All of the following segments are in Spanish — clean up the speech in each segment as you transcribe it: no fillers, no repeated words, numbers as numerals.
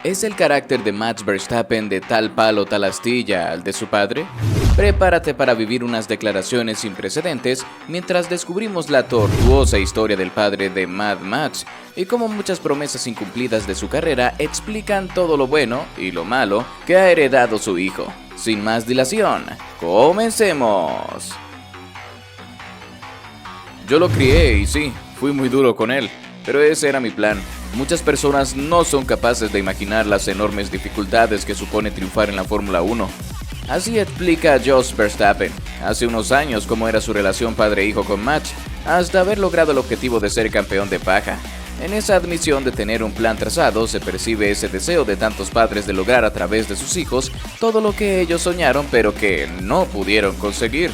¿Es el carácter de Max Verstappen de tal palo tal astilla al de su padre? Prepárate para vivir unas declaraciones sin precedentes mientras descubrimos la tortuosa historia del padre de Mad Max y cómo muchas promesas incumplidas de su carrera explican todo lo bueno y lo malo que ha heredado su hijo. Sin más dilación, comencemos. Yo lo crié y sí, fui muy duro con él, pero ese era mi plan. Muchas personas no son capaces de imaginar las enormes dificultades que supone triunfar en la Fórmula 1. Así explica Jos Verstappen hace unos años cómo era su relación padre-hijo con Max, hasta haber logrado el objetivo de ser campeón de paja. En esa admisión de tener un plan trazado se percibe ese deseo de tantos padres de lograr a través de sus hijos todo lo que ellos soñaron pero que no pudieron conseguir.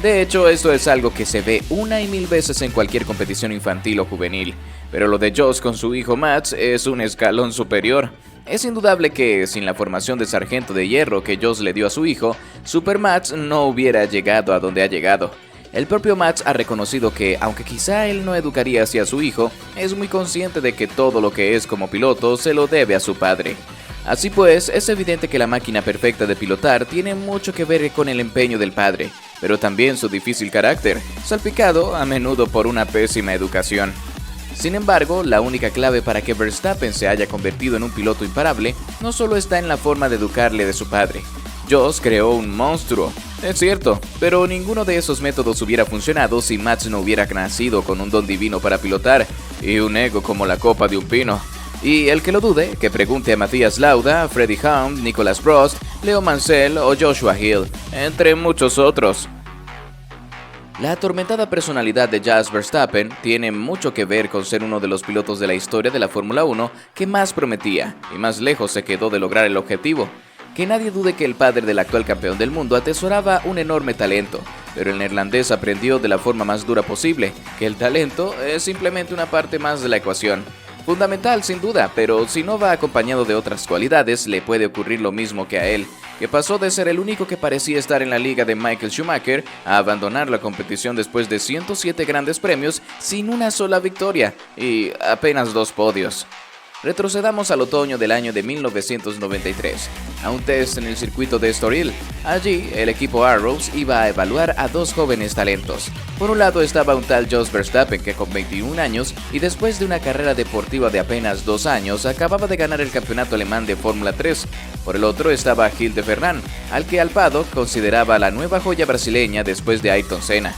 De hecho, esto es algo que se ve una y mil veces en cualquier competición infantil o juvenil, pero lo de Jos con su hijo Max es un escalón superior. Es indudable que, sin la formación de sargento de hierro que Jos le dio a su hijo, Super Max no hubiera llegado a donde ha llegado. El propio Max ha reconocido que, aunque quizá él no educaría así a su hijo, es muy consciente de que todo lo que es como piloto se lo debe a su padre. Así pues, es evidente que la máquina perfecta de pilotar tiene mucho que ver con el empeño del padre, pero también su difícil carácter, salpicado a menudo por una pésima educación. Sin embargo, la única clave para que Verstappen se haya convertido en un piloto imparable no solo está en la forma de educarle de su padre. Jos creó un monstruo, es cierto, pero ninguno de esos métodos hubiera funcionado si Max no hubiera nacido con un don divino para pilotar y un ego como la copa de un pino. Y el que lo dude, que pregunte a Matías Lauda, Freddie Hulme, Nicholas Prost, Leo Mansell o Joshua Hill, entre muchos otros. La atormentada personalidad de Jos Verstappen tiene mucho que ver con ser uno de los pilotos de la historia de la Fórmula 1 que más prometía y más lejos se quedó de lograr el objetivo. Que nadie dude que el padre del actual campeón del mundo atesoraba un enorme talento, pero el neerlandés aprendió de la forma más dura posible que el talento es simplemente una parte más de la ecuación. Fundamental sin duda, pero si no va acompañado de otras cualidades, le puede ocurrir lo mismo que a él, que pasó de ser el único que parecía estar en la liga de Michael Schumacher a abandonar la competición después de 107 grandes premios sin una sola victoria y apenas 2 podios. Retrocedamos al otoño del año de 1993, a un test en el circuito de Estoril. Allí, el equipo Arrows iba a evaluar a 2 jóvenes talentos. Por un lado estaba un tal Jos Verstappen que con 21 años y después de una carrera deportiva de apenas 2 años acababa de ganar el campeonato alemán de Fórmula 3. Por el otro estaba Gil de Ferran, al que Alpado consideraba la nueva joya brasileña después de Ayrton Senna.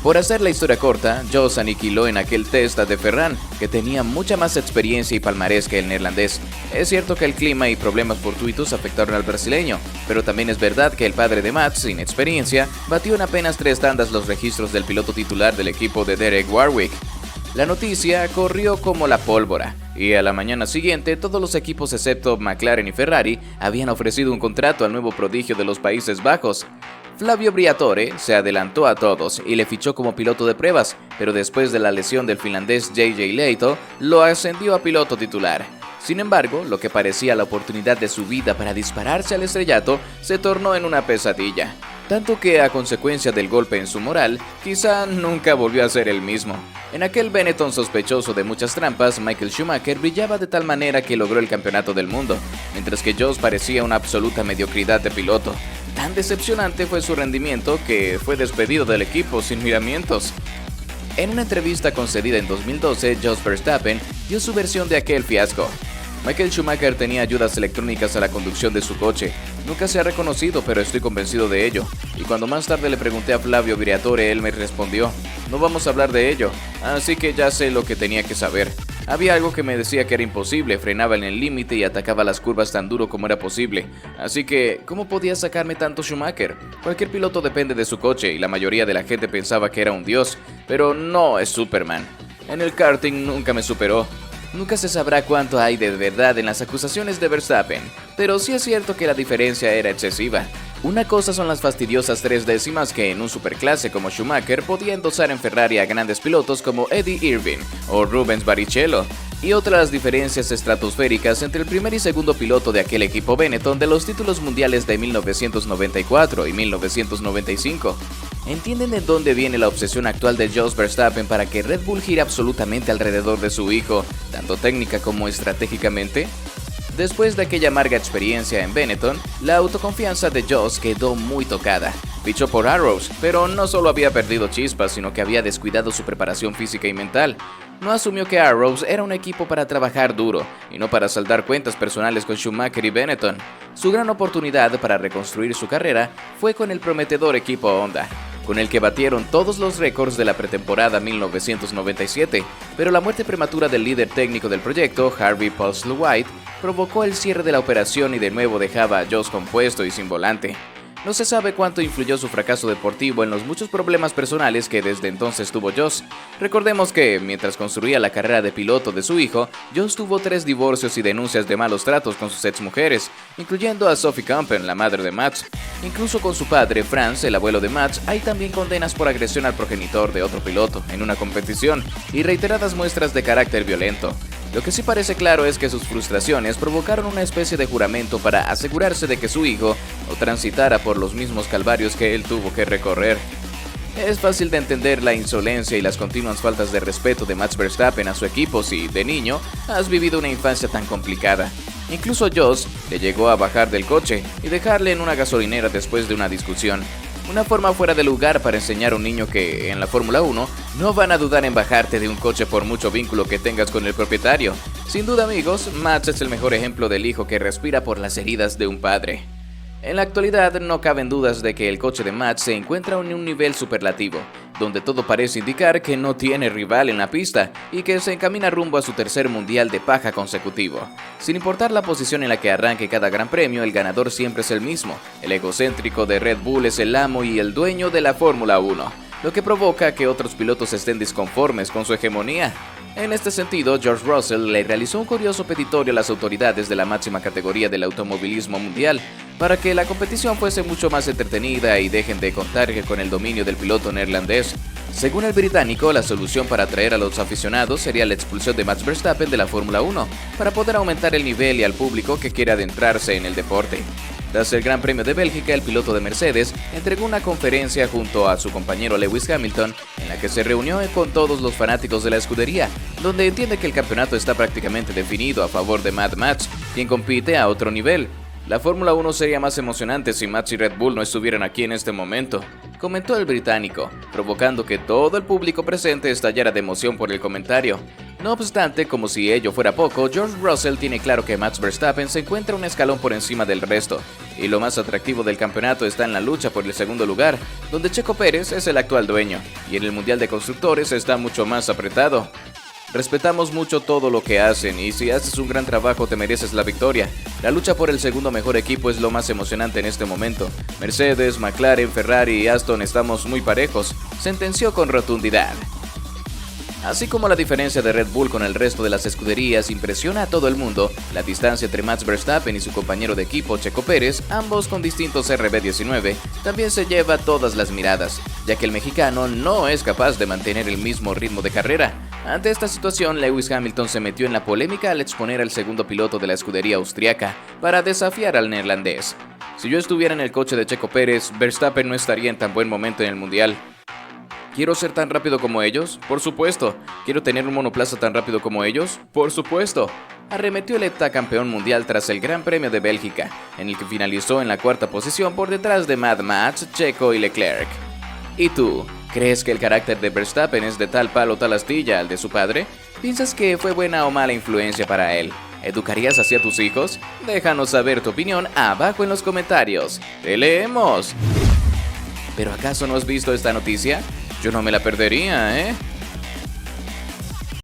Por hacer la historia corta, Jos aniquiló en aquel test a de Ferran, que tenía mucha más experiencia y palmarés que el neerlandés. Es cierto que el clima y problemas fortuitos afectaron al brasileño, pero también es verdad que el padre de Max, sin experiencia, batió en apenas 3 tandas los registros del piloto titular del equipo de Derek Warwick. La noticia corrió como la pólvora, y a la mañana siguiente todos los equipos excepto McLaren y Ferrari habían ofrecido un contrato al nuevo prodigio de los Países Bajos. Flavio Briatore se adelantó a todos y le fichó como piloto de pruebas, pero después de la lesión del finlandés J.J. Lehto, lo ascendió a piloto titular. Sin embargo, lo que parecía la oportunidad de su vida para dispararse al estrellato se tornó en una pesadilla. Tanto que, a consecuencia del golpe en su moral, quizá nunca volvió a ser el mismo. En aquel Benetton sospechoso de muchas trampas, Michael Schumacher brillaba de tal manera que logró el campeonato del mundo, mientras que Jos parecía una absoluta mediocridad de piloto. Tan decepcionante fue su rendimiento que fue despedido del equipo sin miramientos. En una entrevista concedida en 2012, Jos Verstappen dio su versión de aquel fiasco. Michael Schumacher tenía ayudas electrónicas a la conducción de su coche. Nunca se ha reconocido, pero estoy convencido de ello. Y cuando más tarde le pregunté a Flavio Briatore, él me respondió: no vamos a hablar de ello, así que ya sé lo que tenía que saber. Había algo que me decía que era imposible, frenaba en el límite y atacaba las curvas tan duro como era posible. Así que, ¿cómo podía sacarme tanto Schumacher? Cualquier piloto depende de su coche y la mayoría de la gente pensaba que era un dios, pero no es Superman. En el karting nunca me superó. Nunca se sabrá cuánto hay de verdad en las acusaciones de Verstappen, pero sí es cierto que la diferencia era excesiva. Una cosa son las fastidiosas 3 décimas que en un superclase como Schumacher podía endosar en Ferrari a grandes pilotos como Eddie Irvine o Rubens Barrichello, y otras diferencias estratosféricas entre el primer y segundo piloto de aquel equipo Benetton de los títulos mundiales de 1994 y 1995. ¿Entienden de dónde viene la obsesión actual de Jos Verstappen para que Red Bull gire absolutamente alrededor de su hijo, tanto técnica como estratégicamente? Después de aquella amarga experiencia en Benetton, la autoconfianza de Joss quedó muy tocada. Fichó por Arrows, pero no solo había perdido chispas, sino que había descuidado su preparación física y mental. No asumió que Arrows era un equipo para trabajar duro, y no para saldar cuentas personales con Schumacher y Benetton. Su gran oportunidad para reconstruir su carrera fue con el prometedor equipo Honda, con el que batieron todos los récords de la pretemporada 1997, pero la muerte prematura del líder técnico del proyecto, Harvey Postlewhite, provocó el cierre de la operación y de nuevo dejaba a Joss compuesto y sin volante. No se sabe cuánto influyó su fracaso deportivo en los muchos problemas personales que desde entonces tuvo Joss. Recordemos que, mientras construía la carrera de piloto de su hijo, Joss tuvo 3 divorcios y denuncias de malos tratos con sus exmujeres, incluyendo a Sophie Campen, la madre de Max. Incluso con su padre, Franz, el abuelo de Max, hay también condenas por agresión al progenitor de otro piloto en una competición y reiteradas muestras de carácter violento. Lo que sí parece claro es que sus frustraciones provocaron una especie de juramento para asegurarse de que su hijo no transitara por los mismos calvarios que él tuvo que recorrer. Es fácil de entender la insolencia y las continuas faltas de respeto de Max Verstappen a su equipo si, de niño, has vivido una infancia tan complicada. Incluso Joss le llegó a bajar del coche y dejarle en una gasolinera después de una discusión. Una forma fuera de lugar para enseñar a un niño que, en la Fórmula 1, no van a dudar en bajarte de un coche por mucho vínculo que tengas con el propietario. Sin duda, amigos, Max es el mejor ejemplo del hijo que respira por las heridas de un padre. En la actualidad no caben dudas de que el coche de Max se encuentra en un nivel superlativo, donde todo parece indicar que no tiene rival en la pista y que se encamina rumbo a su tercer mundial de paja consecutivo. Sin importar la posición en la que arranque cada gran premio, el ganador siempre es el mismo. El egocéntrico de Red Bull es el amo y el dueño de la Fórmula 1, lo que provoca que otros pilotos estén disconformes con su hegemonía. En este sentido, George Russell le realizó un curioso petitorio a las autoridades de la máxima categoría del automovilismo mundial para que la competición fuese mucho más entretenida y dejen de contar con el dominio del piloto neerlandés. Según el británico, la solución para atraer a los aficionados sería la expulsión de Max Verstappen de la Fórmula 1 para poder aumentar el nivel y al público que quiere adentrarse en el deporte. Tras el Gran Premio de Bélgica, el piloto de Mercedes entregó una conferencia junto a su compañero Lewis Hamilton, en la que se reunió con todos los fanáticos de la escudería, donde entiende que el campeonato está prácticamente definido a favor de Mad Max, quien compite a otro nivel. La Fórmula 1 sería más emocionante si Max y Red Bull no estuvieran aquí en este momento, comentó el británico, provocando que todo el público presente estallara de emoción por el comentario. No obstante, como si ello fuera poco, George Russell tiene claro que Max Verstappen se encuentra un escalón por encima del resto, y lo más atractivo del campeonato está en la lucha por el segundo lugar, donde Checo Pérez es el actual dueño, y en el Mundial de Constructores está mucho más apretado. Respetamos mucho todo lo que hacen y si haces un gran trabajo te mereces la victoria. La lucha por el segundo mejor equipo es lo más emocionante en este momento. Mercedes, McLaren, Ferrari y Aston estamos muy parejos, sentenció con rotundidad. Así como la diferencia de Red Bull con el resto de las escuderías impresiona a todo el mundo, la distancia entre Max Verstappen y su compañero de equipo Checo Pérez, ambos con distintos RB19, también se lleva todas las miradas, ya que el mexicano no es capaz de mantener el mismo ritmo de carrera. Ante esta situación, Lewis Hamilton se metió en la polémica al exponer al segundo piloto de la escudería austriaca para desafiar al neerlandés. Si yo estuviera en el coche de Checo Pérez, Verstappen no estaría en tan buen momento en el mundial. ¿Quiero ser tan rápido como ellos? Por supuesto. ¿Quiero tener un monoplaza tan rápido como ellos? Por supuesto. Arremetió el heptacampeón mundial tras el Gran Premio de Bélgica, en el que finalizó en la cuarta posición por detrás de Mad Max, Checo y Leclerc. ¿Y tú? ¿Crees que el carácter de Verstappen es de tal palo tal astilla al de su padre? ¿Piensas que fue buena o mala influencia para él? ¿Educarías así a tus hijos? Déjanos saber tu opinión abajo en los comentarios. ¡Te leemos! ¿Pero acaso no has visto esta noticia? Yo no me la perdería, ¿eh?